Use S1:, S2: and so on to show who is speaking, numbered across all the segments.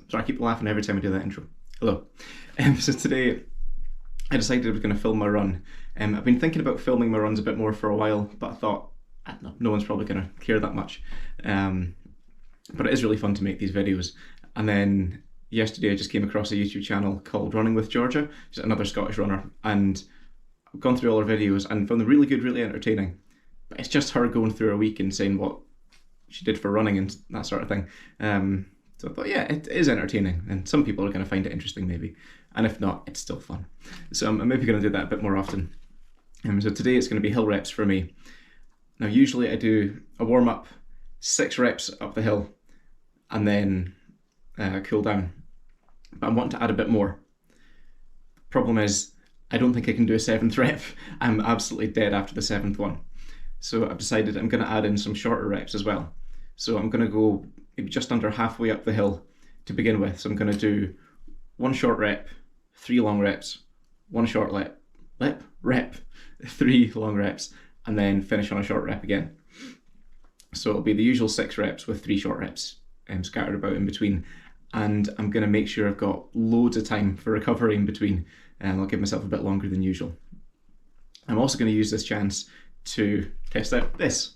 S1: So I keep laughing every time I do that intro. Hello. So today I decided I was going to film my run. I've been thinking about filming my runs a bit more for a while, but I thought, I don't know, no one's probably going to care that much. But it is really fun to make these videos. And then yesterday I just came across a YouTube channel called Running with Georgia. She's another Scottish runner. And I've gone through all her videos and found them really good, really entertaining. But it's just her going through a week and saying what she did for running and that sort of thing. So I thought, yeah, it is entertaining, and some people are going to find it interesting maybe, and if not, it's still fun. So I'm maybe going to do that a bit more often. So today it's going to be hill reps for me. Now usually I do a warm up, 6 reps up the hill, and then cool down. But I'm wanting to add a bit more. Problem is, I don't think I can do a 7th rep. I'm absolutely dead after the 7th one. So I've decided I'm going to add in some shorter reps as well. So I'm going to go maybe just under halfway up the hill to begin with. So I'm going to do 1 short rep, 3 long reps, 1 short rep, 3 long reps, and then finish on a short rep again. So it'll be the usual 6 reps with 3 short reps scattered about in between. And I'm going to make sure I've got loads of time for recovery in between, and I'll give myself a bit longer than usual. I'm also going to use this chance to test out this.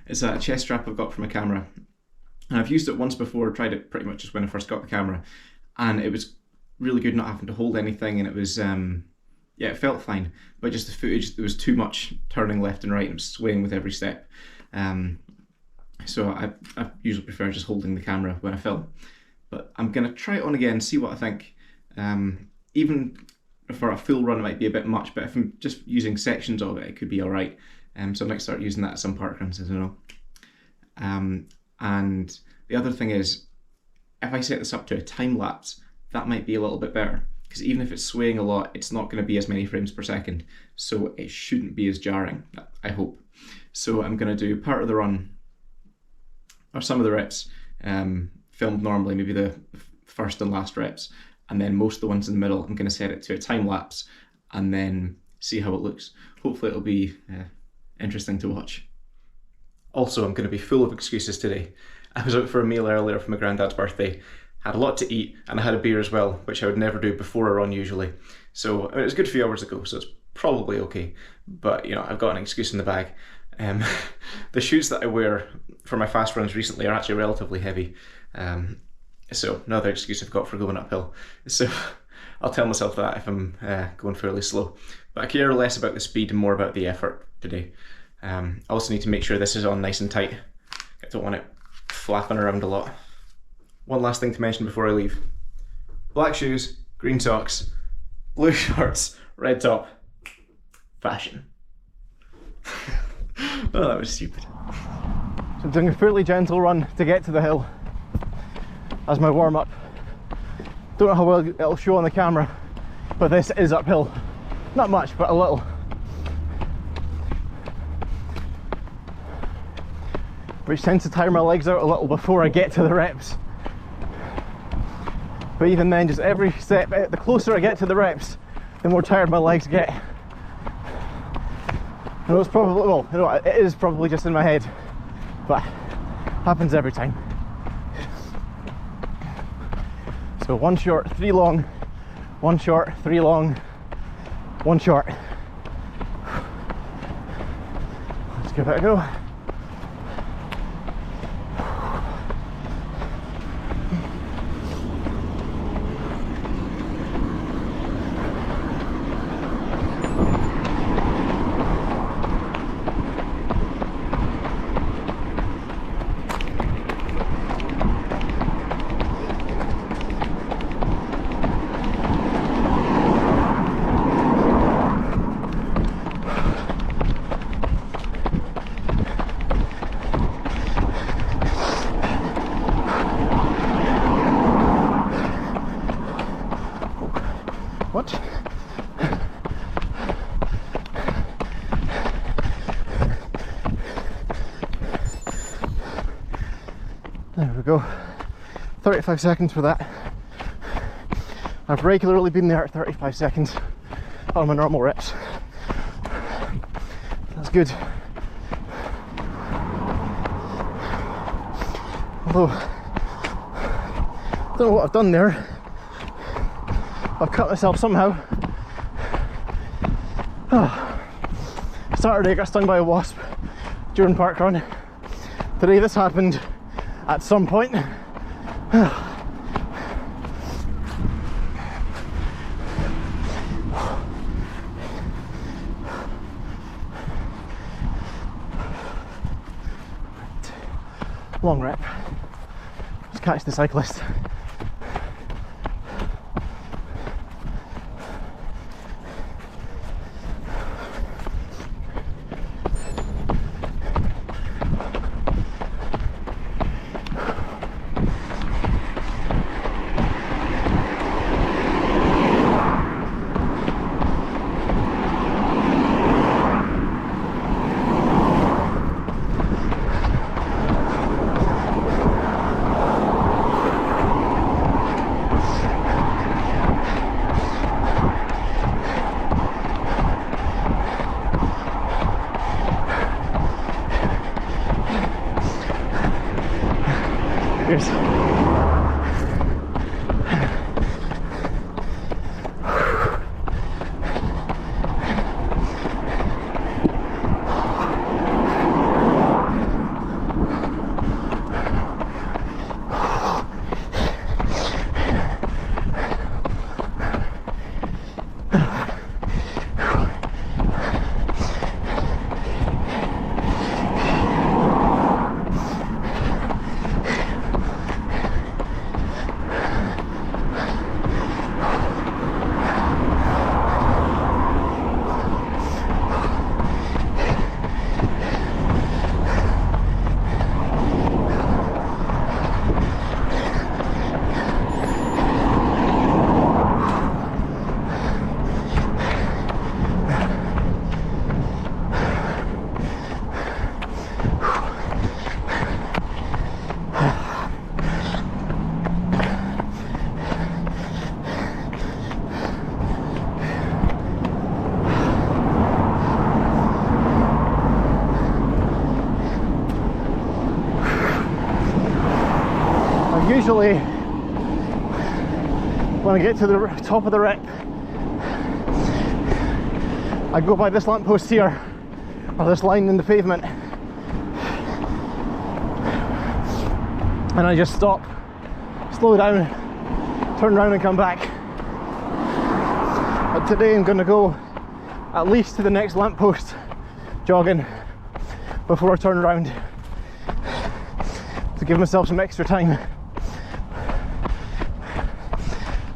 S1: It's a chest strap I've got from a camera, and I've used it once before, tried it pretty much just when I first got the camera, and it was really good not having to hold anything, and it was, yeah, it felt fine, but just the footage, there was too much turning left and right, and it was swaying with every step. So I usually prefer just holding the camera when I film, but I'm going to try it on again, see what I think. Even for a full run it might be a bit much, but if I'm just using sections of it, it could be alright. So I might start using that at some parkruns, I don't know. And the other thing is, if I set this up to a time lapse, that might be a little bit better, because even if it's swaying a lot, it's not going to be as many frames per second, so it shouldn't be as jarring, I hope. So I'm going to do part of the run, or some of the reps, filmed normally, maybe the first and last reps, and then most of the ones in the middle, I'm going to set it to a time lapse, and then see how it looks. Hopefully it'll be interesting to watch. Also, I'm going to be full of excuses today. I was out for a meal earlier for my granddad's birthday, had a lot to eat, and I had a beer as well, which I would never do before a run usually. So it was a good few hours ago, so it's probably okay. But you know, I've got an excuse in the bag. The shoes that I wear for my fast runs recently are actually relatively heavy. So another excuse I've got for going uphill. So I'll tell myself that if I'm going fairly slow. But I care less about the speed and more about the effort today. I also need to make sure this is on nice and tight. I don't want it flapping around a lot. One last thing to mention before I leave. Black shoes, green socks, blue shorts, red top. Fashion. Oh, that was stupid. So I'm doing a fairly gentle run to get to the hill as my warm-up. Don't know how well it'll show on the camera, but this is uphill. Not much, but a little. Which tends to tire my legs out a little before I get to the reps. But even then, just every step, the closer I get to the reps, the more tired my legs get. I know it's probably, well, you know, it is probably just in my head, but happens every time. So 1 short, 3 long, 1 short, 3 long, 1 short. Let's give it a go. What? There we go. 35 seconds for that. I've regularly been there at 35 seconds on my normal reps. That's good. Although
S2: Don't know what I've done there. I've cut myself somehow. Saturday I got stung by a wasp during parkrun. Today this happened at some point. Long rep. Let's catch the cyclist. Cheers. Usually, when I get to the top of the rep, I go by this lamppost here, or this line in the pavement, and I just stop, slow down, turn around and come back. But today I'm going to go at least to the next lamppost jogging before I turn around to give myself some extra time.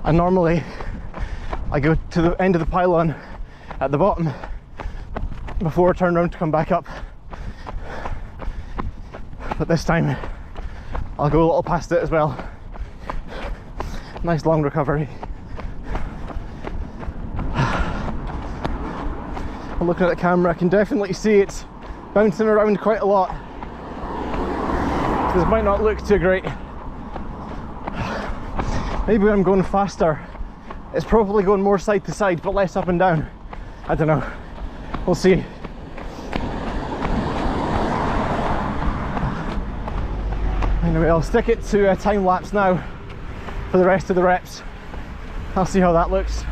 S2: And normally I go to the end of the pylon at the bottom before I turn around to come back up. But this time I'll go a little past it as well. Nice long recovery. I'm looking at the camera, I can definitely see it's bouncing around quite a lot. This might not look too great. Maybe when I'm going faster, it's probably going more side to side, but less up and down. I don't know. We'll see. Anyway, I'll stick it to a time lapse now for the rest of the reps. I'll see how that looks.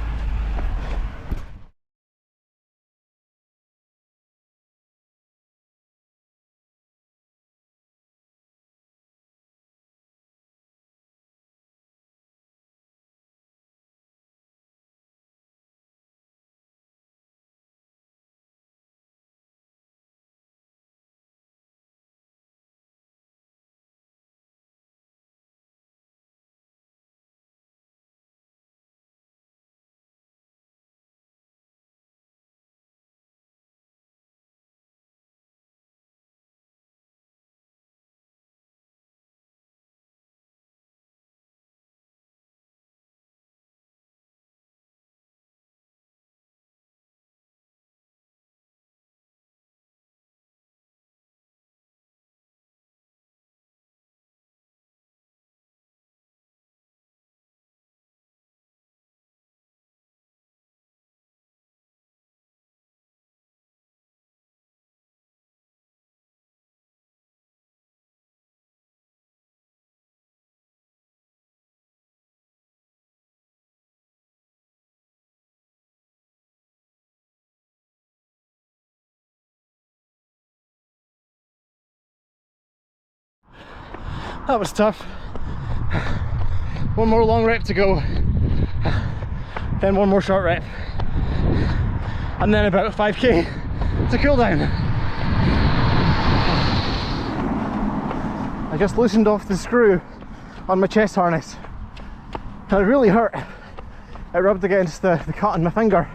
S2: That was tough. One more long rep to go, then one more short rep, and then about 5k to cool down. I just loosened off the screw on my chest harness and it really hurt. It rubbed against the cut on my finger,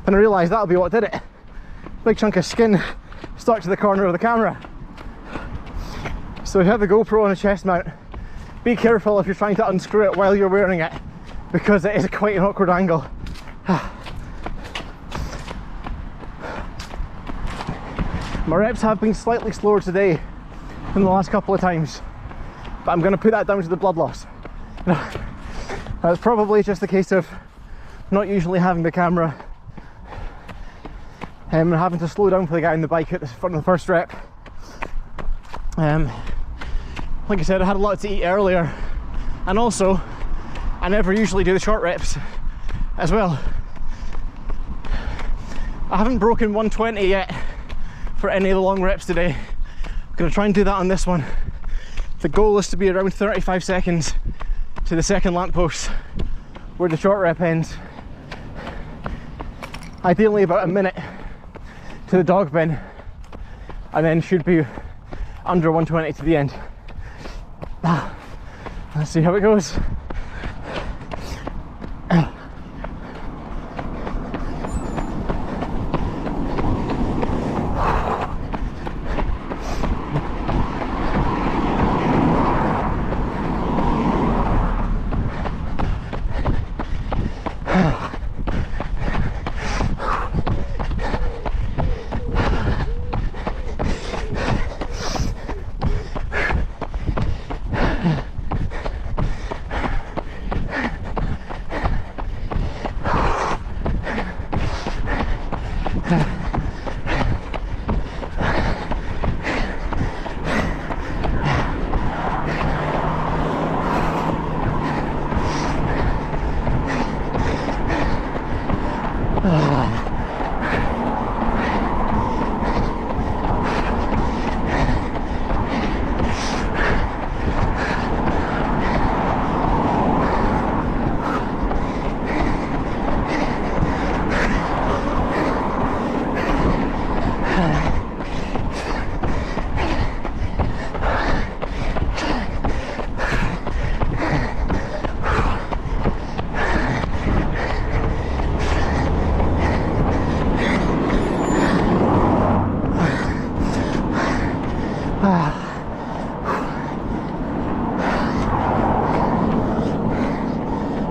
S2: and I realised that'll be what did it. Big chunk of skin stuck to the corner of the camera. So if you have the GoPro on a chest mount, be careful if you're trying to unscrew it while you're wearing it, because it is quite an awkward angle. My reps have been slightly slower today than the last couple of times, but I'm going to put that down to the blood loss. That's probably just a case of not usually having the camera and having to slow down for the guy on the bike at the front of the first rep. Like I said, I had a lot to eat earlier, and also I never usually do the short reps as well. I haven't broken 120 yet for any of the long reps today. I'm going to try and do that on this one. The goal is to be around 35 seconds to the second lamppost where the short rep ends. Ideally about a minute to the dog bin, and then should be under 120 to the end. Let's see how it goes.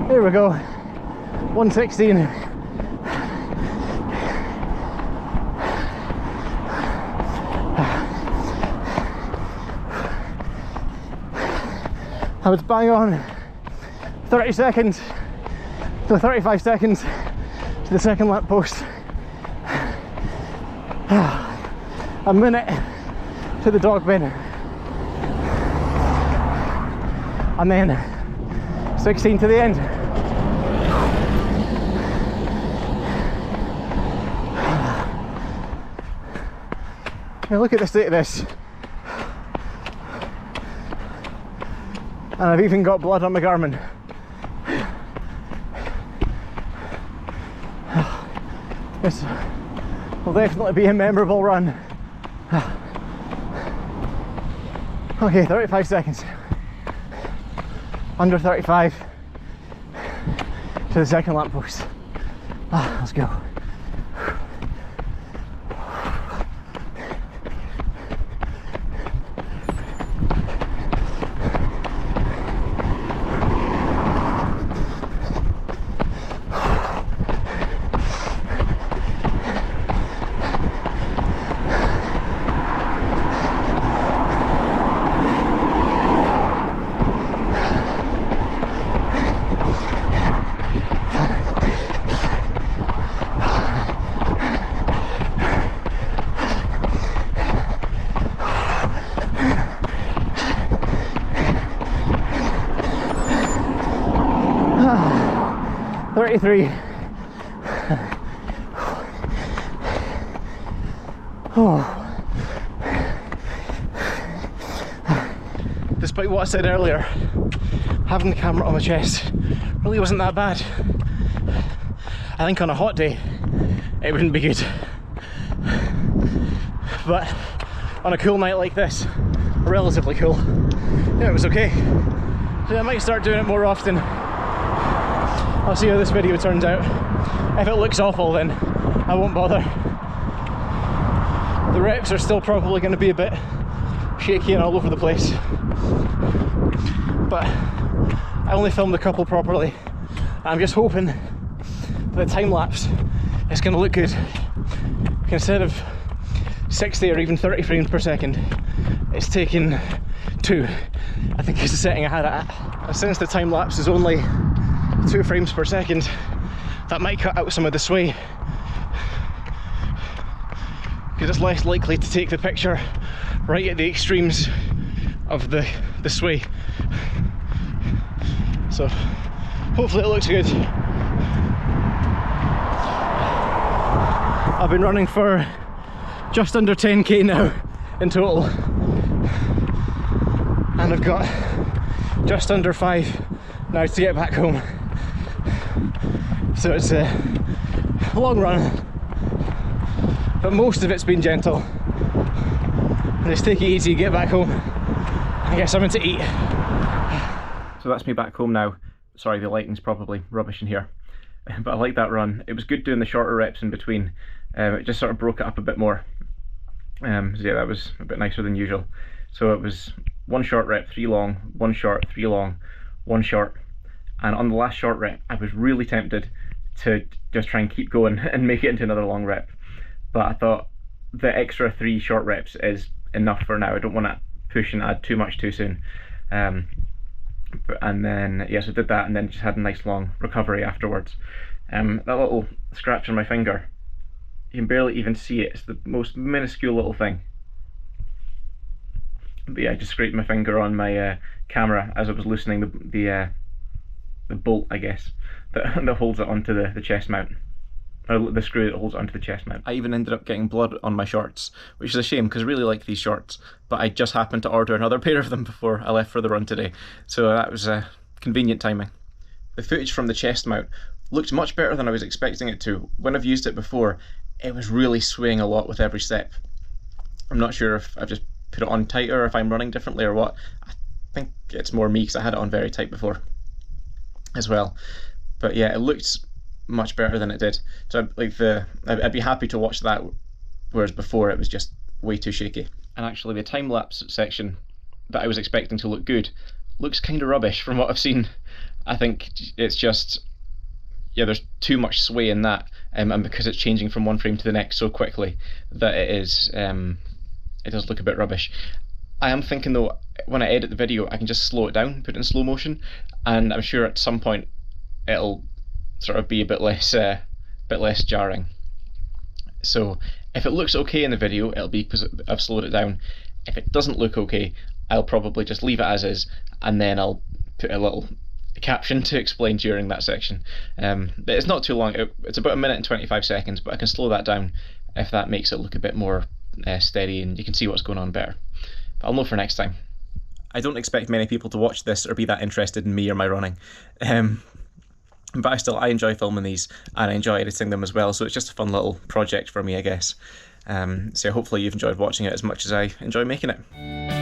S2: Here we go, 116. I was bang on 30 seconds to 35 seconds to the second lamppost. A minute to the dog bin. And then 16 to the end. Now look at the state of this. And I've even got blood on my Garmin. This will definitely be a memorable run. Okay, 35 seconds. Under 35 to the second lamppost. Let's go. Three. despite what I said earlier, having the camera on my chest really wasn't that bad. I think on a hot day it wouldn't be good, but on a cool night like this, relatively cool, yeah, it was okay. So I might start doing it more often. I'll see how this video turns out. If it looks awful, then I won't bother. The reps are still probably going to be a bit shaky and all over the place, but I only filmed a couple properly. I'm just hoping that the time lapse is going to look good. Instead of 60 or even 30 frames per second, it's taking 2. I think is the setting I had it at. Since the time lapse is only 2 frames per second, that might cut out some of the sway, because it's less likely to take the picture right at the extremes of the sway. So hopefully it looks good. I've been running for just under 10k now in total, and I've got just under 5 now to get back home. So it's a long run, but most of it's been gentle. And just take it easy, get back home, and get something to eat. So that's me back home now. Sorry, the lighting's probably rubbish in here, but I like that run. It was good doing the shorter reps in between. It just sort of broke it up a bit more. So yeah, that was a bit nicer than usual. So it was 1 short rep, 3 long, 1 short, 3 long, 1 short. And on the last short rep, I was really tempted to just try and keep going and make it into another long rep. But I thought the extra 3 short reps is enough for now. I don't want to push and add too much too soon. And then, yeah, so I did that and then just had a nice long recovery afterwards. That little scratch on my finger, you can barely even see it. It's the most minuscule little thing. But yeah, I just scraped my finger on my camera as I was loosening the bolt, I guess, that holds it onto the chest mount. Or the screw that holds it onto the chest mount. I even ended up getting blood on my shorts, which is a shame because I really like these shorts, but I just happened to order another pair of them before I left for the run today, so that was convenient timing. The footage from the chest mount looked much better than I was expecting it to. When I've used it before, it was really swaying a lot with every step. I'm not sure if I've just put it on tighter, or if I'm running differently or what. I think it's more me because I had it on very tight before as well. But yeah, it looked much better than it did. So I'd be happy to watch that, whereas before it was just way too shaky. And actually the time lapse section that I was expecting to look good looks kind of rubbish from what I've seen. I think it's just, yeah, there's too much sway in that, and because it's changing from one frame to the next so quickly that it does look a bit rubbish. I am thinking though, when I edit the video, I can just slow it down, put it in slow motion, and I'm sure at some point it'll sort of be a bit less jarring. So if it looks okay in the video, it'll be because I've slowed it down. If it doesn't look okay, I'll probably just leave it as is, and then I'll put a little caption to explain during that section. But it's not too long. It's about 1 minute and 25 seconds, but I can slow that down if that makes it look a bit more steady and you can see what's going on better. But I'll know for next time. I don't expect many people to watch this or be that interested in me or my running. But I enjoy filming these and I enjoy editing them as well, so it's just a fun little project for me, I guess. So hopefully you've enjoyed watching it as much as I enjoy making it.